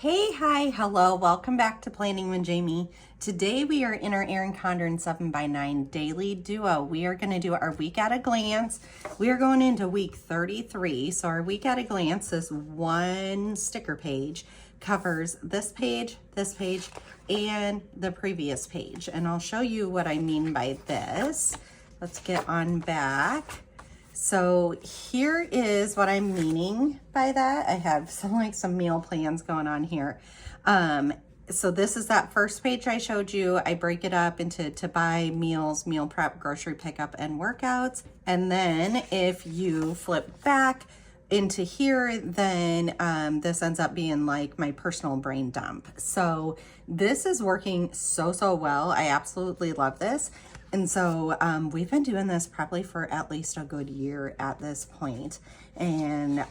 Hey, hi, hello, welcome back to Planning with Jamie. Today we are in our Erin Condren 7x9 daily duo. We are going to do our week at a glance. We are going into week 33. So our week at a glance, this one sticker page covers this page, and the previous page. And I'll show you what I mean by this. Let's get on back. So here is what I'm meaning by that. I have some meal plans going on here. So this is that first page I showed you. I break it up into to buy, meals, meal prep, grocery pickup, and workouts. And then if you flip back into here, then this ends up being like my personal brain dump. So this is working so well. I absolutely love this. And so we've been doing this probably for at least a good year at this point. And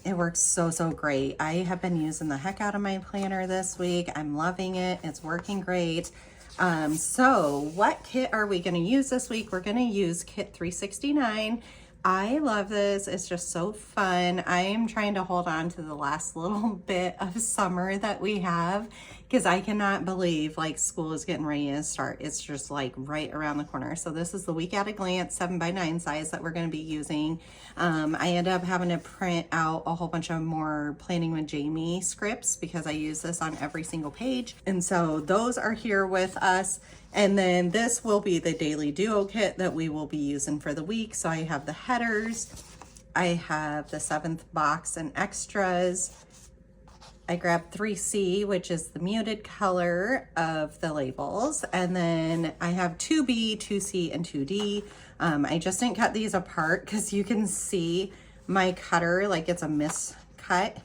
it works so great. I have been using the heck out of my planner this week. I'm loving it. It's working great. So what kit are we going to use this week? We're going to use kit 369. I love this. It's just so fun. I am trying to hold on to the last little bit of summer that we have because I cannot believe like school is getting ready to start. It's just like right around the corner. So this is the week at a glance 7x9 size that we're going to be using. I end up having to print out a whole bunch of more Planning with Jamie scripts because I use this on every single page. And so those are here with us. And then this will be the daily duo kit that we will be using for the week. So I have the headers, I have the 7th box and extras. I grabbed 3C, which is the muted color of the labels. And then I have 2B, 2C, and 2D. I just didn't cut these apart because you can see my cutter, like it's a miscut.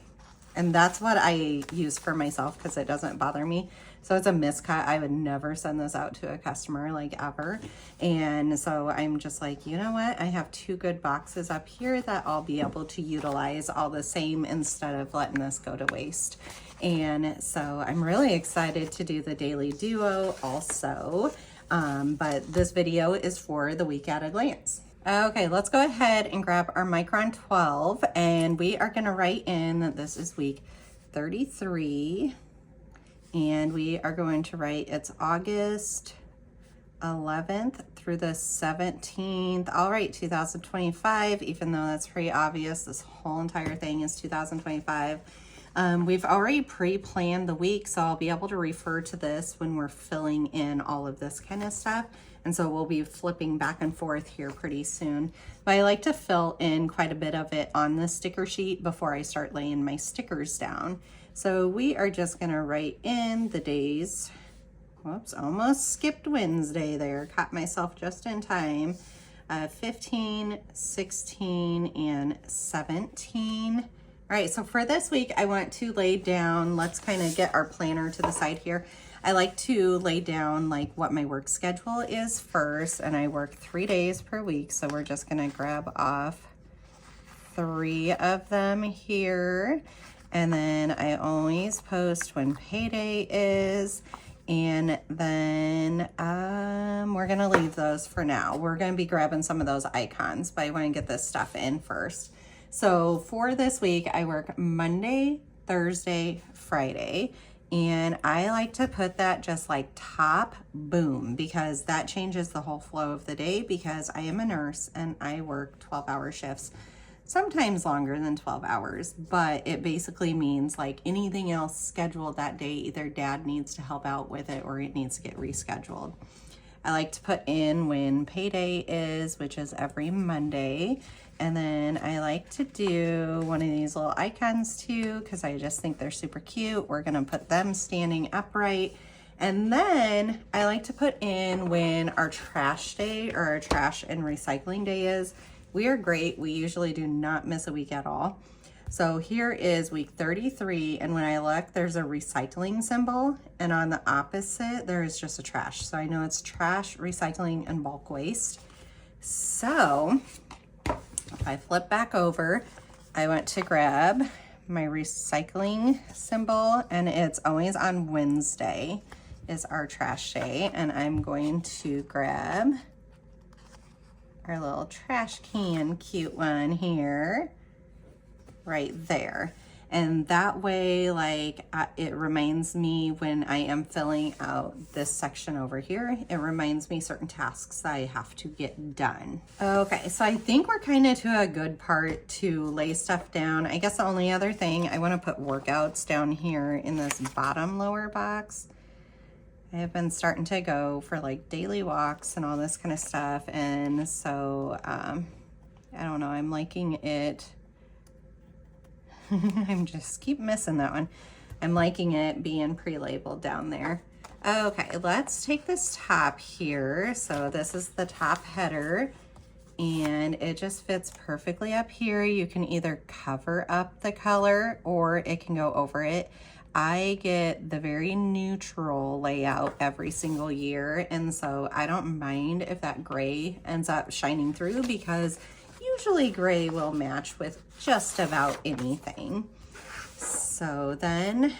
And that's what I use for myself because it doesn't bother me. So it's a miscut. I would never send this out to a customer like ever. And so I'm just like, you know what? I have 2 good boxes up here that I'll be able to utilize all the same instead of letting this go to waste. And so I'm really excited to do the daily duo also. But this video is for the week at a glance. Okay, let's go ahead and grab our Micron 12 and we are gonna write in that this is week 33 and we are going to write it's August 11th through the 17th. I'll write 2025, even though that's pretty obvious. This whole entire thing is 2025. We've already pre-planned the week, so I'll be able to refer to this when we're filling in all of this kind of stuff. And so we'll be flipping back and forth here pretty soon. But I like to fill in quite a bit of it on the sticker sheet before I start laying my stickers down. So we are just gonna write in the days. Whoops, almost skipped Wednesday there. Caught myself just in time. 15, 16, and 17. All right, so for this week, I want to lay down, let's kind of get our planner to the side here. I like to lay down like what my work schedule is first, and I work 3 days per week. So we're just gonna grab off 3 of them here. And then I always post when payday is. And then we're gonna leave those for now. We're gonna be grabbing some of those icons, but I wanna get this stuff in first. So for this week, I work Monday, Thursday, Friday, and I like to put that just like top boom because that changes the whole flow of the day because I am a nurse and I work 12-hour shifts, sometimes longer than 12 hours, but it basically means like anything else scheduled that day, either dad needs to help out with it or it needs to get rescheduled. I like to put in when payday is, which is every Monday. And then I like to do one of these little icons too, because I just think they're super cute. We're gonna put them standing upright. And then I like to put in when our trash day or our trash and recycling day is. We are great. We usually do not miss a week at all. So here is week 33, and when I look, there's a recycling symbol, and on the opposite, there is just a trash. So I know it's trash, recycling, and bulk waste. So if I flip back over, I want to grab my recycling symbol, and it's always on Wednesday is our trash day, and I'm going to grab our little trash can, cute one here. Right there. And that way, like, it reminds me when I am filling out this section over here, it reminds me certain tasks I have to get done. Okay, so I think we're kind of to a good part to lay stuff down. I guess the only other thing, I want to put workouts down here in this bottom lower box. I have been starting to go for like daily walks and all this kind of stuff. And so, I don't know, I'm liking it. I'm just keep missing that one. I'm liking it being pre-labeled down there. Okay, let's take this top here. So this is the top header and it just fits perfectly up here. You can either cover up the color or it can go over it. I get the very neutral layout every single year, and so I don't mind if that gray ends up shining through because usually gray will match with just about anything. So then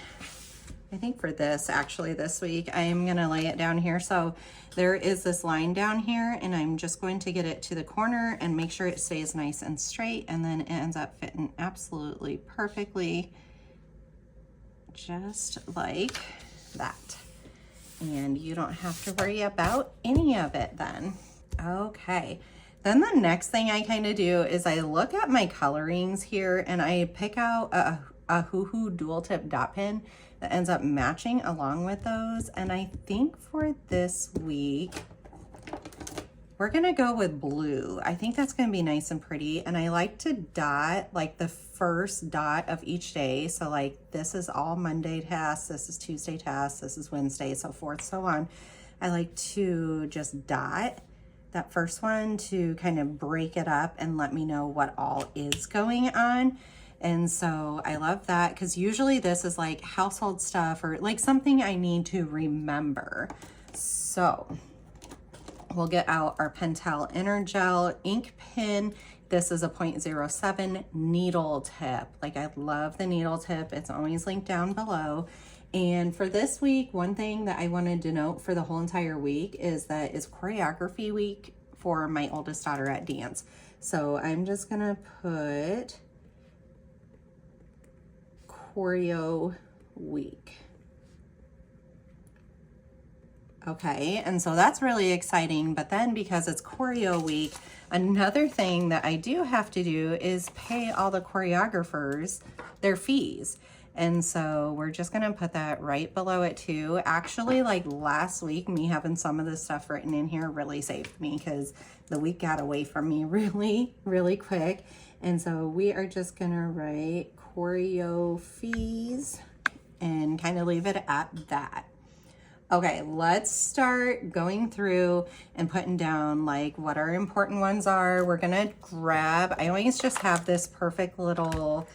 I think for this, actually this week, I am gonna lay it down here. So there is this line down here and I'm just going to get it to the corner and make sure it stays nice and straight, and then it ends up fitting absolutely perfectly, just like that. And you don't have to worry about any of it then. Okay. Then the next thing I kind of do is I look at my colorings here and I pick out a Hoo dual tip dot pen that ends up matching along with those. And I think for this week, we're gonna go with blue. I think that's gonna be nice and pretty. And I like to dot like the first dot of each day. So like this is all Monday tasks, this is Tuesday tasks, this is Wednesday, so forth, so on. I like to just dot that first one to kind of break it up and let me know what all is going on. And so I love that because usually this is like household stuff or like something I need to remember. So we'll get out our Pentel Energel ink pen. This is a 0.07 needle tip. Like I love the needle tip. It's always linked down below. And for this week, one thing that I wanted to note for the whole entire week is that it's choreography week for my oldest daughter at dance. So I'm just gonna put choreo week. Okay, and so that's really exciting, but then because it's choreo week, another thing that I do have to do is pay all the choreographers their fees. And so we're just gonna put that right below it too. Actually, like last week, me having some of this stuff written in here really saved me because the week got away from me really quick. And so we are just gonna write choreo fees and kind of leave it at that. Okay, let's start going through and putting down like what our important ones are. We're gonna grab, I always just have this perfect little,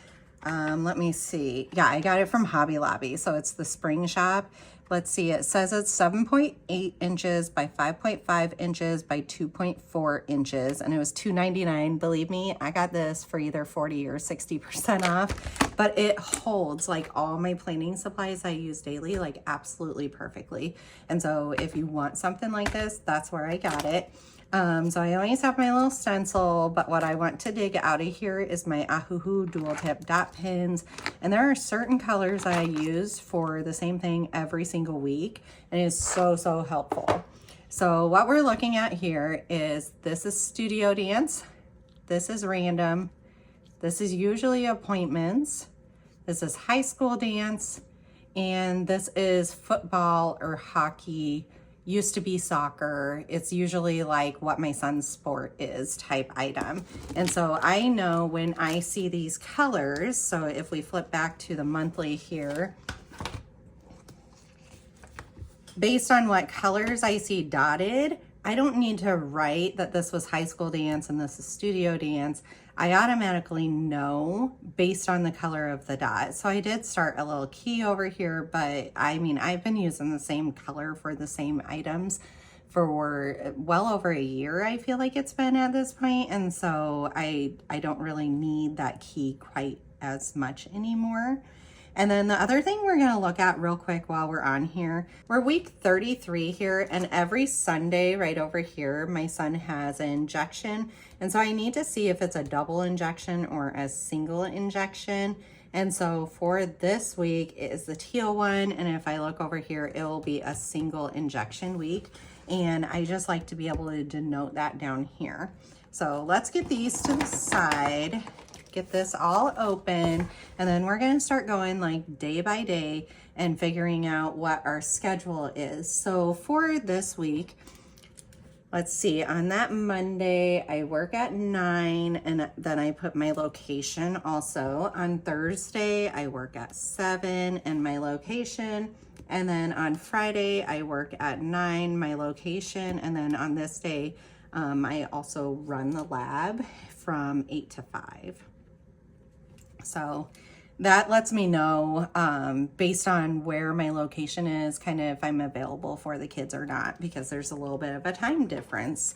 let me see. Yeah, I got it from Hobby Lobby. So it's the Spring Shop. Let's see, it says it's 7.8 inches by 5.5 inches by 2.4 inches. And it was $2.99. Believe me, I got this for either 40 or 60% off. But it holds like all my planing supplies I use daily, like absolutely perfectly. And so if you want something like this, that's where I got it. So I always have my little stencil, but what I want to dig out of here is my Ahuhu dual tip dot pens. And there are certain colors I use for the same thing every single week. And it is so helpful. So what we're looking at here is, this is studio dance. This is random. This is usually appointments. This is high school dance. And this is football or hockey. Used to be soccer. It's usually like what my son's sport is type item. And so I know when I see these colors, so if we flip back to the monthly here, based on what colors I see dotted, I don't need to write that this was high school dance and this is studio dance. I automatically know based on the color of the dot. So I did start a little key over here, but I mean, I've been using the same color for the same items for well over a year, I feel like it's been at this point. And so I don't really need that key quite as much anymore. And then the other thing we're gonna look at real quick while we're on here, we're week 33 here, and every Sunday right over here, my son has an injection. And so I need to see if it's a double injection or a single injection. And so for this week, it is the teal one. And if I look over here, it will be a single injection week. And I just like to be able to denote that down here. So let's get these to the side, get this all open, and then we're gonna start going like day by day and figuring out what our schedule is. So for this week, let's see, on that Monday, I work at 9 and then I put my location also. On Thursday, I work at 7 and my location. And then on Friday, I work at 9, my location. And then on this day, I also run the lab from 8 to 5. So that lets me know based on where my location is, kind of if I'm available for the kids or not, because there's a little bit of a time difference.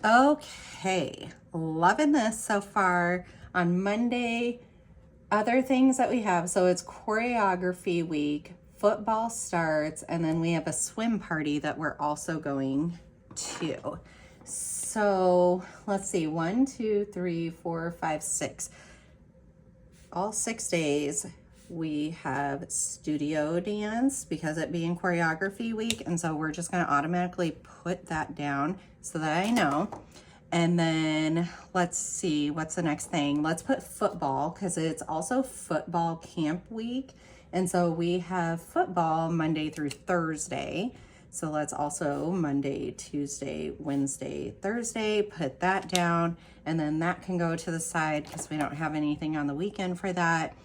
Okay, loving this so far. On Monday, other things that we have, so it's choreography week, football starts, and then we have a swim party that we're also going to. So let's see, 1, 2, 3, 4, 5, 6. All 6 days we have studio dance because it being choreography week. And so we're just gonna automatically put that down so that I know. And then let's see, what's the next thing? Let's put football because it's also football camp week. And so we have football Monday through Thursday. So let's also Monday, Tuesday, Wednesday, Thursday, put that down. And then that can go to the side because we don't have anything on the weekend for that.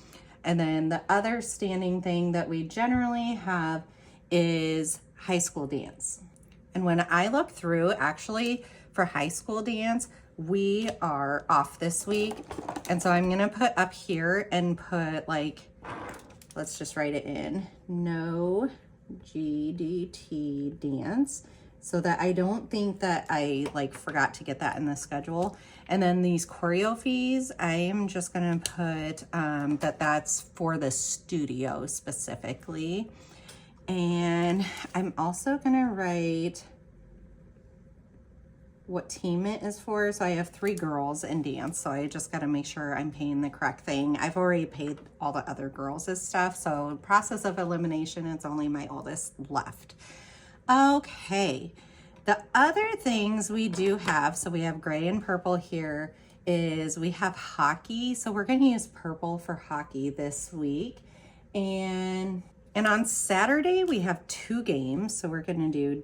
And then the other standing thing that we generally have is high school dance. And when I look through, actually for high school dance, we are off this week. And so I'm gonna put up here and put like, let's just write it in, no GDT dance, so that I don't think that I like forgot to get that in the schedule. And then these choreo fees, I am just gonna put that's for the studio specifically. And I'm also gonna write what team it is for. So I have 3 girls in dance, so I just got to make sure I'm paying the correct thing. I've already paid all the other girls' stuff, so process of elimination, it's only my oldest left. Okay, the other things we do have, so we have gray and purple here, is we have hockey. So we're going to use purple for hockey this week. And on Saturday we have 2 games, so we're going to do ...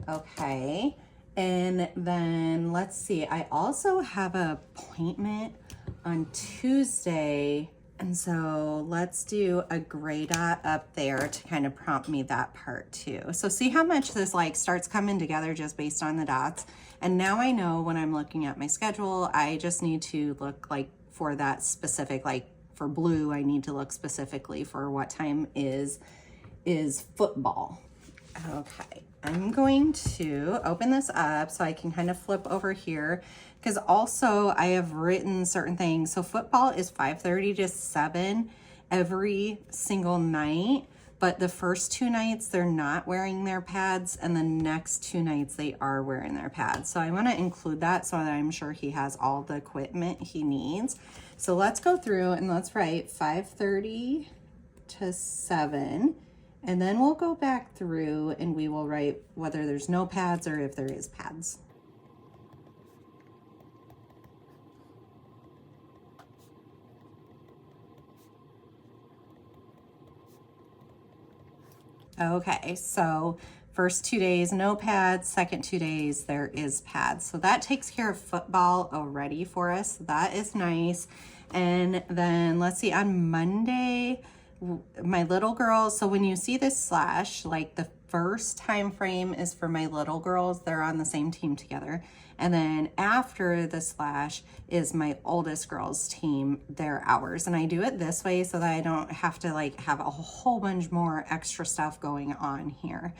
Okay, and then let's see, I also have an appointment on Tuesday, and so let's do a gray dot up there to kind of prompt me that part too. So see how much this like starts coming together just based on the dots. And now I know when I'm looking at my schedule, I just need to look like for that specific, like for blue, I need to look specifically for what time is football. Okay, I'm going to open this up so I can kind of flip over here, because also I have written certain things. So football is 5:30 to 7 every single night, but the first 2 nights they're not wearing their pads, and the next 2 nights they are wearing their pads. So I want to include that so that I'm sure he has all the equipment he needs. So let's go through and let's write 5:30 to 7. And then we'll go back through and we will write whether there's no pads or if there is pads. Okay, so first 2 days, no pads. Second 2 days, there is pads. So that takes care of football already for us. So that is nice. And then let's see, on Monday, my little girls, so when you see this slash, like the first time frame is for my little girls, they're on the same team together. And then after the slash is my oldest girls team, their hours. And I do it this way so that I don't have to like have a whole bunch more extra stuff going on here.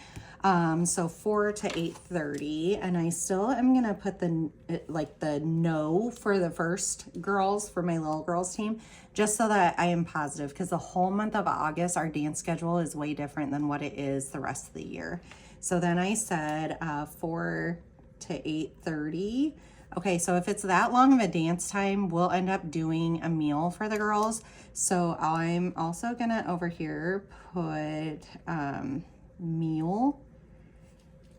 So 4 to 8:30, and I still am gonna put the no for the first girls for my little girls team, just so that I am positive, because the whole month of August our dance schedule is way different than what it is the rest of the year. So then I said 4 to 8:30. Okay, so if it's that long of a dance time, we'll end up doing a meal for the girls. So I'm also gonna over here put meal.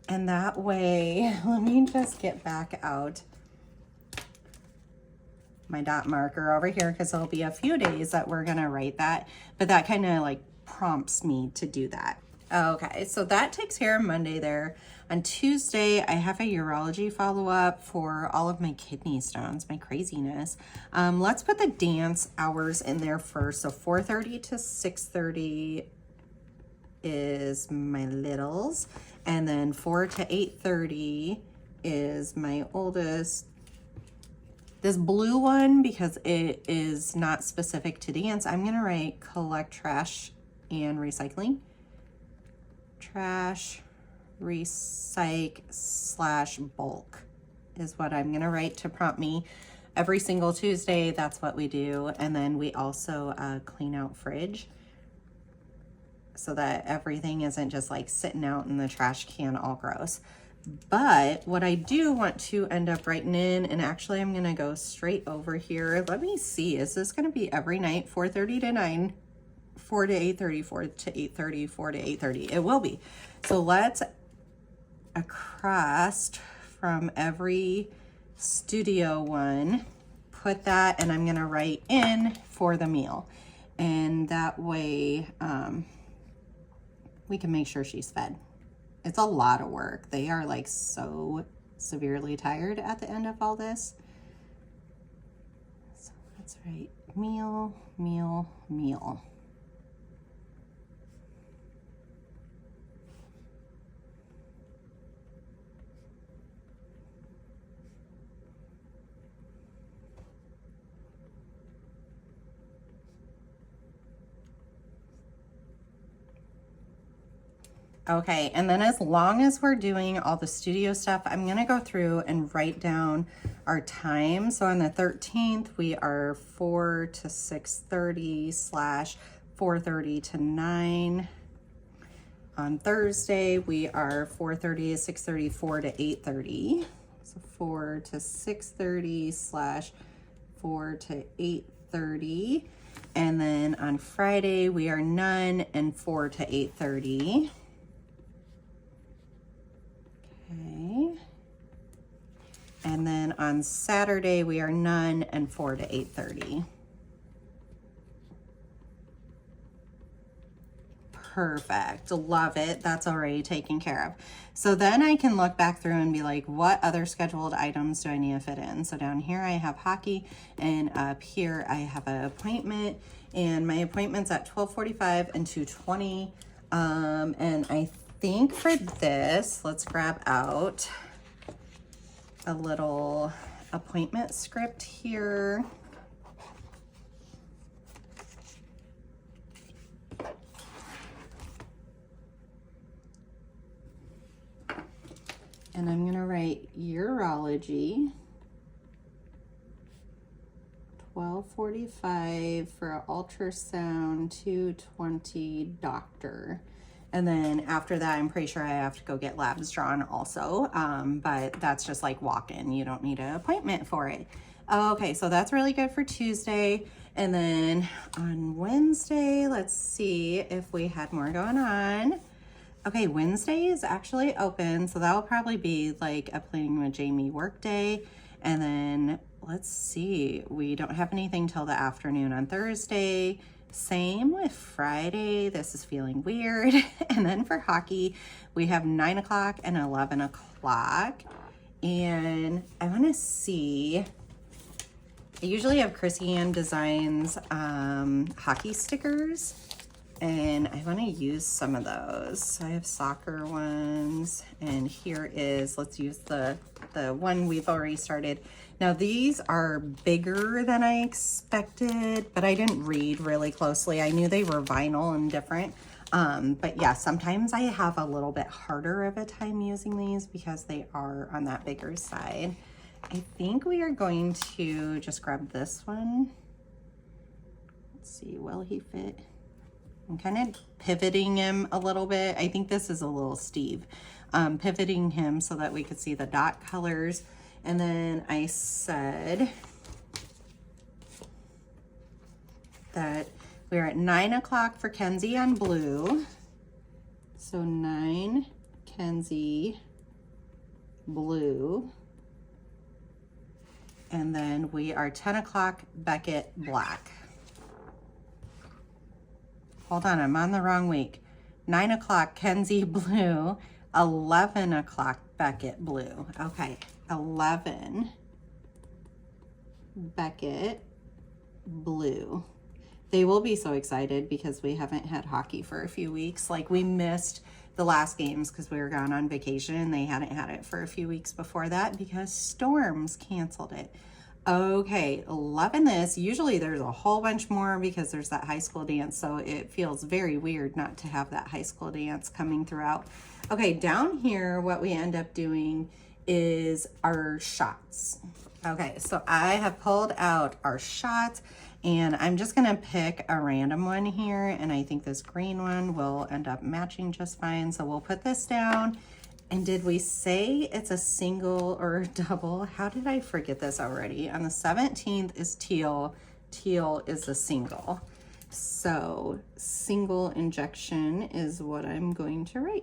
And that way, let me just get back out my dot marker over here because there'll be a few days that we're gonna write that, but that kind of like prompts me to do that. Okay, so that takes care of Monday there. On Tuesday, I have a urology follow-up for all of my kidney stones, my craziness. Let's put the dance hours in there first. So 4:30 to 6:30 is my littles, and then 4 to 8:30 is my oldest. This blue one, because it is not specific to dance, I'm gonna write collect trash and recycling. Trash, recyc / bulk is what I'm gonna write to prompt me every single Tuesday. That's what we do. And then we also clean out fridge so that everything isn't just like sitting out in the trash can all gross. But what I do want to end up writing in, and actually I'm gonna go straight over here. Let me see, is this gonna be every night, 4:30 to 9, 4 to 8:30, 4 to 8:30, 4 to 8:30? It will be. So let's across from every studio one, put that, and I'm gonna write in for the meal. And that way we can make sure she's fed. It's a lot of work. They are like so severely tired at the end of all this. So let's write meal, meal, meal. Okay, and then as long as we're doing all the studio stuff, I'm gonna go through and write down our time. So on the 13th, we are 4 to 6:30 / 4:30 to 9. On Thursday, we are 4:30 to 6:30, 4 to 8:30. So 4 to 6:30 / 4 to 8:30. And then on Friday, we are none and 4 to 8:30. Okay. And then on Saturday, we are none and 4 to 8:30. Perfect. Love it. That's already taken care of. So then I can look back through and be like, what other scheduled items do I need to fit in? So down here I have hockey, and up here I have an appointment, and my appointment's at 12:45 and 2:20. And I think for this, let's grab out a little appointment script here. And I'm gonna write urology, 12:45 for ultrasound, 2:20 doctor. And then after that, I'm pretty sure I have to go get labs drawn also, but that's just like walk-in. You don't need an appointment for it. Okay, so that's really good for Tuesday. And then on Wednesday, let's see if we had more going on. Okay, Wednesday is actually open, so that will probably be like a Planning with Jamie work day. And then let's see, we don't have anything till the afternoon on Thursday. Same with Friday. This is feeling weird. And then for hockey, we have 9 o'clock and 11 o'clock. And I want to see, I usually have Chrissy Ann Designs hockey stickers, and I want to use some of those. So I have soccer ones, and here is, let's use the one we've already started. Now these are bigger than I expected, but I didn't read really closely. I knew they were vinyl and different. But yeah, sometimes I have a little bit harder of a time using these because they are on that bigger side. I think we are going to just grab this one. Let's see, will he fit? I'm kind of pivoting him a little bit. I think this is a little Steve. Pivoting him so that we could see the dot colors. And then I said that we're at 9 o'clock for Kenzie on blue. So 9 Kenzie blue. And then we are 10 o'clock Beckett black. Hold on, I'm on the wrong week. 9 o'clock Kenzie blue, 11 o'clock Beckett blue. Okay, 11 Beckett blue. They will be so excited because we haven't had hockey for a few weeks. Like, we missed the last games because we were gone on vacation, and they hadn't had it for a few weeks before that because storms canceled it. Okay, loving this. Usually there's a whole bunch more because there's that high school dance, so it feels very weird not to have that high school dance coming throughout. Okay, down here, what we end up doing is our shots. Okay, so I have pulled out our shots, and I'm just gonna pick a random one here, and I think this green one will end up matching just fine. So we'll put this down. And did we say it's a single or a double? How did I forget this already? On the 17th is teal. Teal is a single. So single injection is what I'm going to write.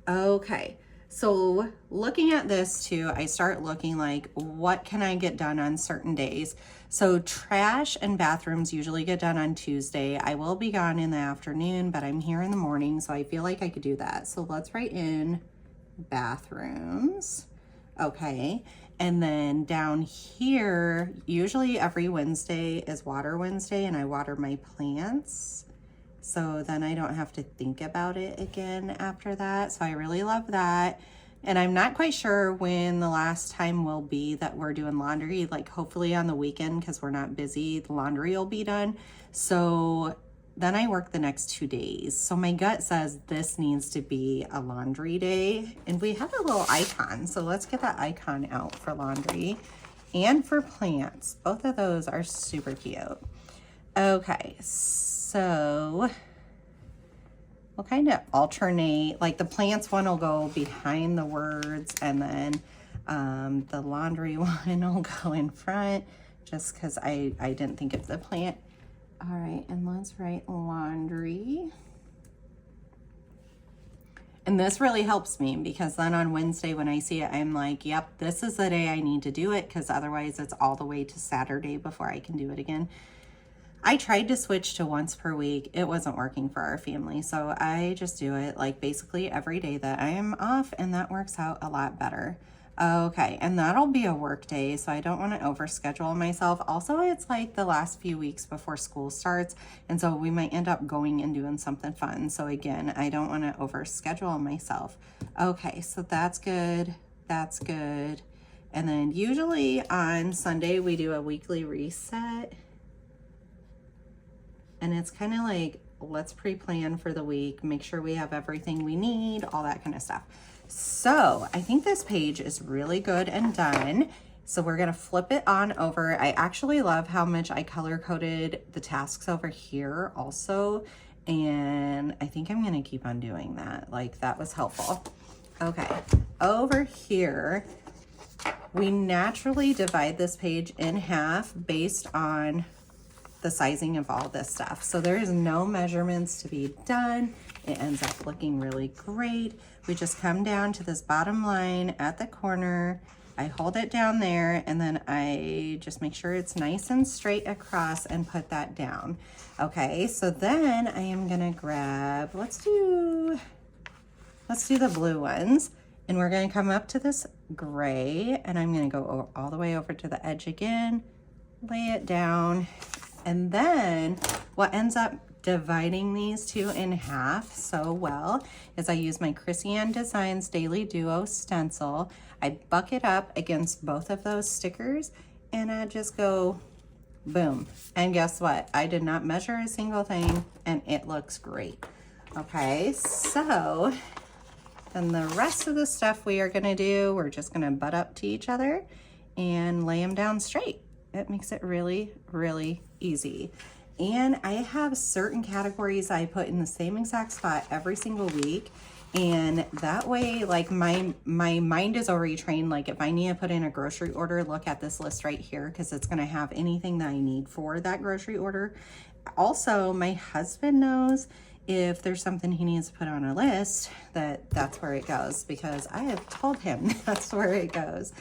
Okay, so looking at this too, I start looking like, what can I get done on certain days? So trash and bathrooms usually get done on Tuesday. I will be gone in the afternoon, but I'm here in the morning, so I feel like I could do that. So let's write in bathrooms. Okay, and then down here, usually every Wednesday is Water Wednesday, and I water my plants. So then I don't have to think about it again after that. So I really love that. And I'm not quite sure when the last time will be that we're doing laundry, like hopefully on the weekend because we're not busy, the laundry will be done. So then I work the next 2 days. So my gut says this needs to be a laundry day. And we have a little icon. So let's get that icon out for laundry and for plants. Both of those are super cute. Okay, so we'll kind of alternate, like the plants one will go behind the words, and then the laundry one will go in front, just because I didn't think of the plant. All right, and let's write laundry. And this really helps me because then on Wednesday when I see it, I'm like, yep, this is the day I need to do it, because otherwise it's all the way to Saturday before I can do it again. I tried to switch to once per week. It wasn't working for our family. So I just do it like basically every day that I am off, and that works out a lot better. Okay, and that'll be a work day, so I don't want to overschedule myself. Also, it's like the last few weeks before school starts, and so we might end up going and doing something fun. So again, I don't want to overschedule myself. Okay, so that's good. That's good. And then usually on Sunday, we do a weekly reset. And it's kind of like, let's pre-plan for the week, make sure we have everything we need, all that kind of stuff. So I think this page is really good and done. So we're gonna flip it on over. I actually love how much I color coded the tasks over here also. And I think I'm gonna keep on doing that. Like, that was helpful. Okay, over here, we naturally divide this page in half based on the sizing of all this stuff. So there is no measurements to be done. It ends up looking really great. We just come down to this bottom line at the corner. I hold it down there, and then I just make sure it's nice and straight across and put that down. Okay, so then I am gonna grab, let's do the blue ones. And we're gonna come up to this gray, and I'm gonna go all the way over to the edge again, lay it down. And then what ends up dividing these two in half so well is I use my Chrissy Ann Designs Daily Duo stencil. I bucket up against both of those stickers, and I just go boom. And guess what? I did not measure a single thing, and it looks great. Okay, so then the rest of the stuff we are gonna do, we're just gonna butt up to each other and lay them down straight. It makes it really, really easy. And I have certain categories I put in the same exact spot every single week. And that way, like my mind is already trained. Like if I need to put in a grocery order, look at this list right here, because it's going to have anything that I need for that grocery order. Also, my husband knows if there's something he needs to put on a list, that's where it goes, because I have told him that's where it goes.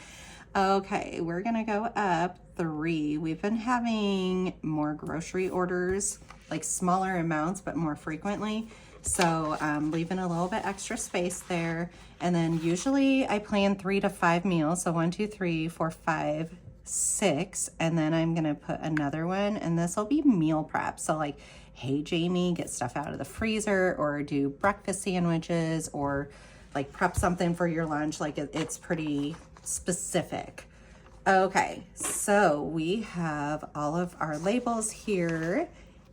Okay, we're gonna go up 3. We've been having more grocery orders, like smaller amounts, but more frequently. So leaving a little bit extra space there. And then usually I plan 3 to 5 meals. So 1, 2, 3, 4, 5, 6. And then I'm gonna put another one, and this will be meal prep. So like, hey Jamie, get stuff out of the freezer, or do breakfast sandwiches, or like prep something for your lunch. Like it's pretty specific. Okay, so we have all of our labels here.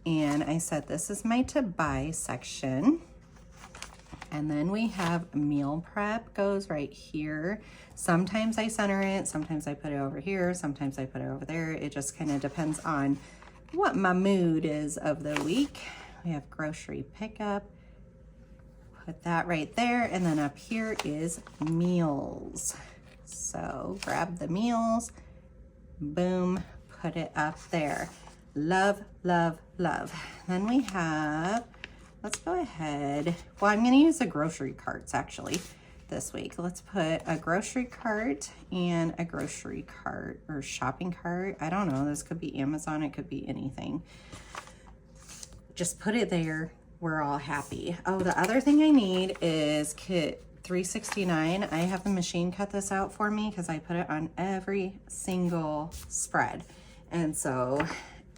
And I said, this is my to buy section. And then we have meal prep goes right here. Sometimes I center it, sometimes I put it over here, sometimes I put it over there. It just kind of depends on what my mood is of the week. We have grocery pickup. Put that right there. And then up here is meals. So grab the meals, boom, put it up there. Love, love, love. Then we have, let's go ahead. Well, I'm going to use the grocery carts actually this week. Let's put a grocery cart and a grocery cart, or shopping cart. I don't know. This could be Amazon. It could be anything. Just put it there. We're all happy. Oh, the other thing I need is kit 369. I have the machine cut this out for me because I put it on every single spread. And so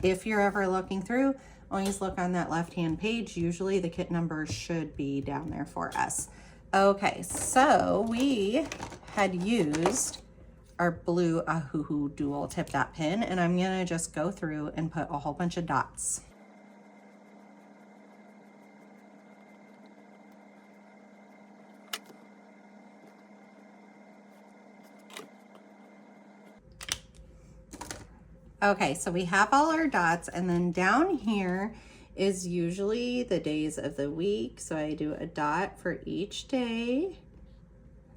if you're ever looking through, always look on that left-hand page. Usually the kit number should be down there for us. Okay, so we had used our blue Ahuhu dual tip dot pin, and I'm gonna just go through and put a whole bunch of dots. Okay, so we have all our dots, and then down here is usually the days of the week. So I do a dot for each day,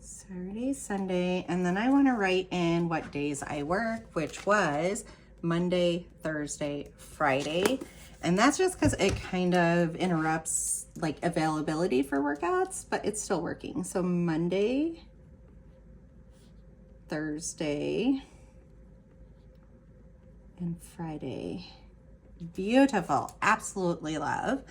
Saturday, Sunday, and then I want to write in what days I work, which was Monday, Thursday, Friday. And that's just because it kind of interrupts like availability for workouts, but it's still working. So Monday, Thursday, and Friday. Beautiful. Absolutely love.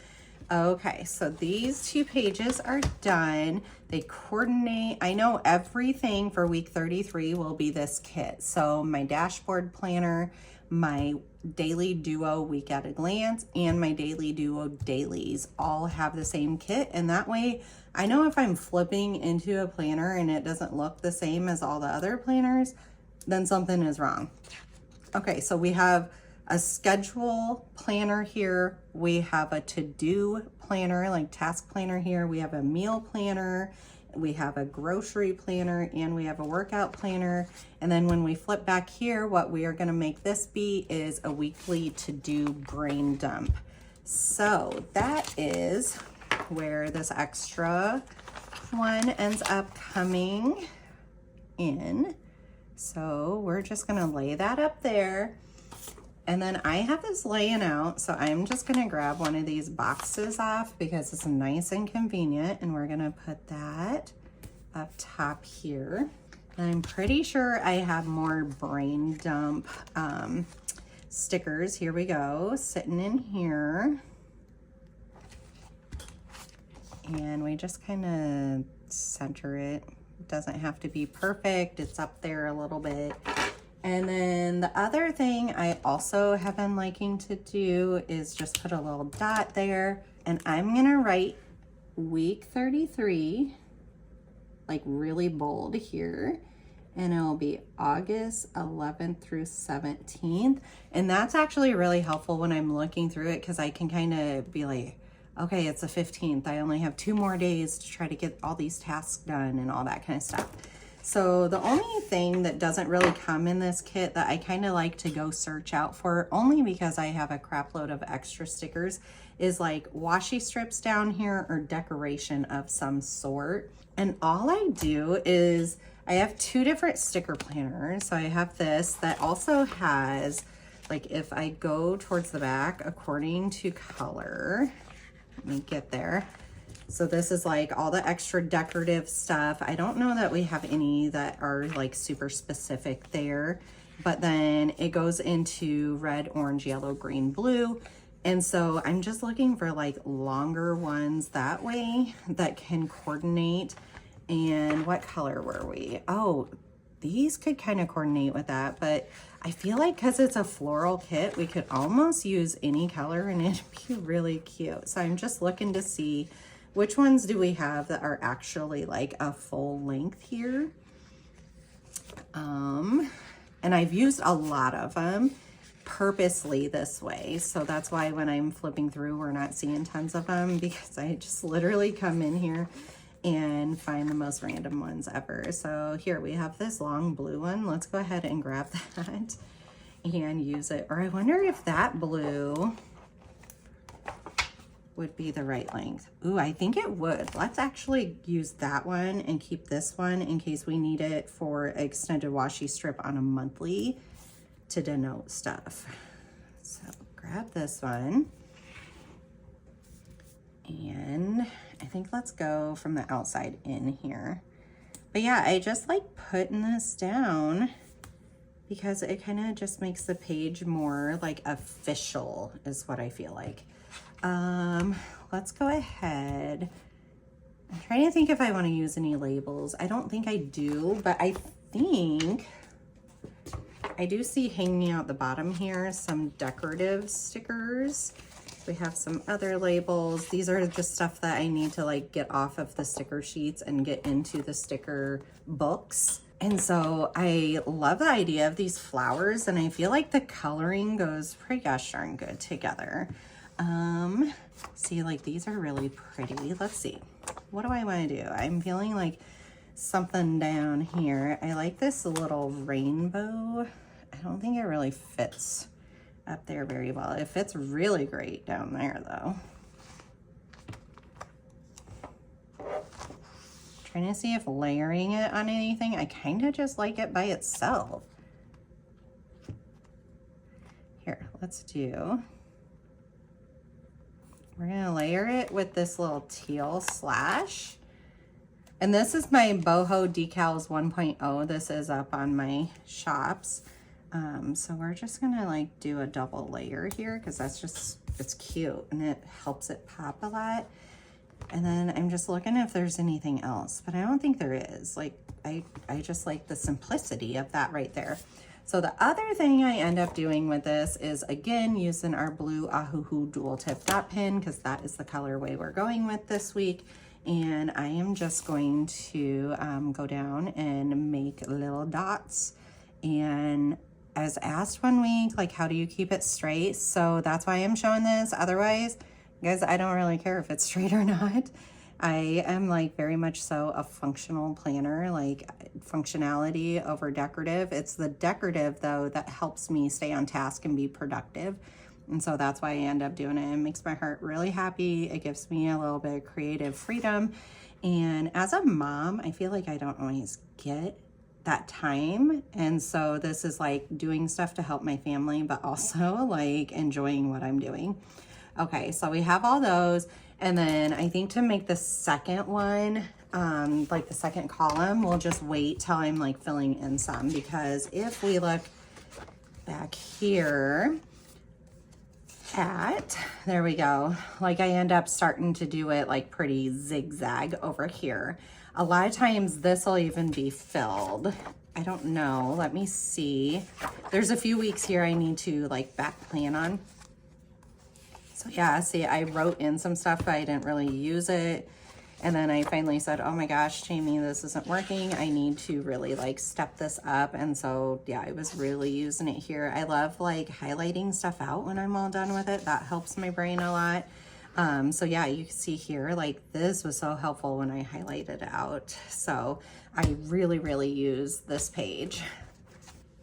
Okay, so these 2 pages are done. They coordinate. I know everything for week 33 will be this kit. So my dashboard planner, my daily duo week at a glance, and my daily duo dailies all have the same kit. And that way I know if I'm flipping into a planner and it doesn't look the same as all the other planners, then something is wrong. Okay, so we have a schedule planner here. We have a to-do planner, like task planner here. We have a meal planner. We have a grocery planner, and we have a workout planner. And then when we flip back here, what we are gonna make this be is a weekly to-do brain dump. So that is where this extra one ends up coming in. So we're just gonna lay that up there. And then I have this laying out, so I'm just gonna grab one of these boxes off because it's nice and convenient, and we're gonna put that up top here. And I'm pretty sure I have more brain dump stickers. Here we go, sitting in here. And we just kind of center it. It doesn't have to be perfect. It's up there a little bit. And then the other thing I also have been liking to do is just put a little dot there, and I'm gonna write week 33, like really bold here, and it'll be August 11th through 17th. And that's actually really helpful when I'm looking through it, because I can kind of be like, okay, it's the 15th. I only have 2 more days to try to get all these tasks done and all that kind of stuff. So the only thing that doesn't really come in this kit that I kind of like to go search out for, only because I have a crap load of extra stickers, is like washi strips down here or decoration of some sort. And all I do is I have two different sticker planners. So I have this that also has, like, if I go towards the back according to color, let me get there. So this is like all the extra decorative stuff. I don't know that we have any that are like super specific there, but then it goes into red, orange, yellow, green, blue. And so I'm just looking for like longer ones that way that can coordinate. And what color were we? Oh, these could kind of coordinate with that, but I feel like because it's a floral kit, we could almost use any color and it'd be really cute. So I'm just looking to see which ones do we have that are actually like a full length here. And I've used a lot of them purposely this way. So that's why when I'm flipping through, we're not seeing tons of them, because I just literally come in here and find the most random ones ever. So here we have this long blue one. Let's go ahead and grab that and use it. Or I wonder if that blue would be the right length. Ooh, I think it would. Let's actually use that one and keep this one in case we need it for extended washi strip on a monthly to denote stuff. So grab this one. And I think let's go from the outside in here. But yeah, I just like putting this down because it kind of just makes the page more like official is what I feel like. Let's go ahead. I'm trying to think if I want to use any labels. I don't think I do, but I think I do see hanging out the bottom here some decorative stickers. We have some other labels. These are just stuff that I need to like get off of the sticker sheets and get into the sticker books. And so I love the idea of these flowers, and I feel like the coloring goes pretty gosh darn good together. See, like these are really pretty. Let's see. What do I want to do? I'm feeling like something down here. I like this little rainbow. I don't think it really fits up there very well. It fits really great down there though. Trying to see if layering it on anything, I kind of just like it by itself. Here, let's do, we're gonna layer it with this little teal slash. And this is my boho decals 1.0. This is up on my shops. So we're just gonna like do a double layer here because that's just, it's cute and it helps it pop a lot. And then I'm just looking if there's anything else, but I don't think there is. Like, I just like the simplicity of that right there. So the other thing I end up doing with this is, again, using our blue Ahuhu dual tip dot pin, because that is the colorway we're going with this week. And I am just going to go down and make little dots. And I was asked one week, like, how do you keep it straight? So that's why I'm showing this. Otherwise, guys, I don't really care if it's straight or not. I am like very much so a functional planner, like functionality over decorative. It's the decorative though that helps me stay on task and be productive. And so that's why I end up doing it. It makes my heart really happy. It gives me a little bit of creative freedom. And as a mom, I feel like I don't always get that time. And so this is like doing stuff to help my family, but also like enjoying what I'm doing. Okay, so we have all those. And then I think to make the second one, like the second column, we'll just wait till I'm like filling in some, because if we look back here at, there we go, like I end up starting to do it like pretty zigzag over here. A lot of times this will even be filled. I don't know, let me see. There's a few weeks here I need to like back plan on. So yeah, see, I wrote in some stuff, but I didn't really use it. And then I finally said, oh my gosh, Jamie, this isn't working. I need to really like step this up. And so yeah, I was really using it here. I love like highlighting stuff out when I'm all done with it. That helps my brain a lot. So yeah, you can see here, like this was so helpful when I highlighted it out. So I really, really use this page.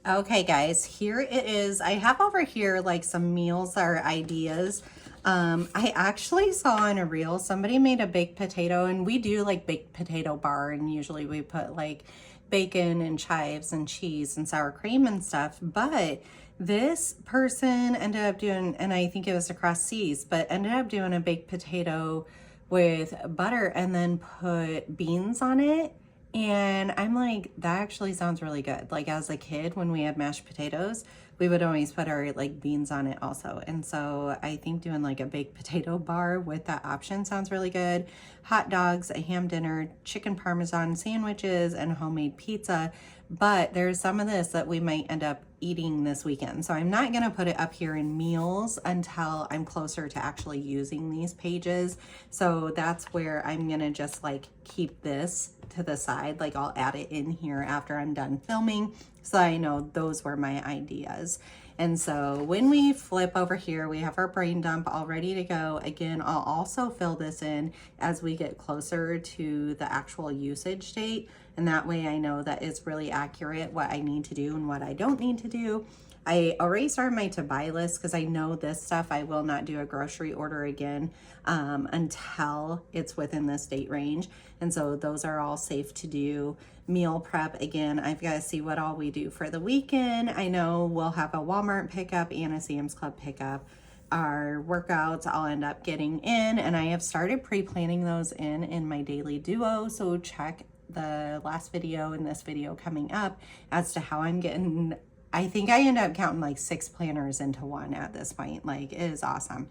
Okay guys, here it is. I have over here like some meals or ideas. I actually saw in a reel, somebody made a baked potato, and we do like baked potato bar, and usually we put like bacon and chives and cheese and sour cream and stuff. But this person ended up doing, and I think it was across seas, but ended up doing a baked potato with butter and then put beans on it. And I'm like, that actually sounds really good. Like as a kid, when we had mashed potatoes, we would always put our like beans on it also. And so I think doing like a baked potato bar with that option sounds really good. Hot dogs, a ham dinner, chicken parmesan sandwiches, and homemade pizza. But there's some of this that we might end up eating this weekend. So I'm not gonna put it up here in meals until I'm closer to actually using these pages. So that's where I'm gonna just like keep this to the side. Like I'll add it in here after I'm done filming, so I know those were my ideas. And so when we flip over here, we have our brain dump all ready to go. Again, I'll also fill this in as we get closer to the actual usage date. And that way I know that it's really accurate what I need to do and what I don't need to do. I already started my to buy list because I know this stuff I will not do a grocery order again until it's within this date range. And so those are all safe to do. Meal prep, again, I've got to see what all we do for the weekend. I know we'll have a Walmart pickup and a Sam's Club pickup. Our workouts I'll end up getting in, and I have started pre-planning those in my daily duo. So check the last video and this video coming up as to how I'm getting. I think I end up counting like 6 planners into one at this point. Like, it is awesome.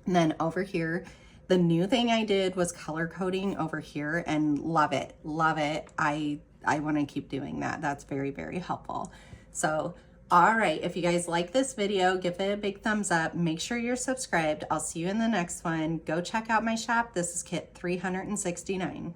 And then over here, the new thing I did was color coding over here, and love it, love it. I want to keep doing that. That's very, very helpful. So, all right, if you guys like this video, give it a big thumbs up. Make sure you're subscribed. I'll see you in the next one. Go check out my shop. This is kit 369.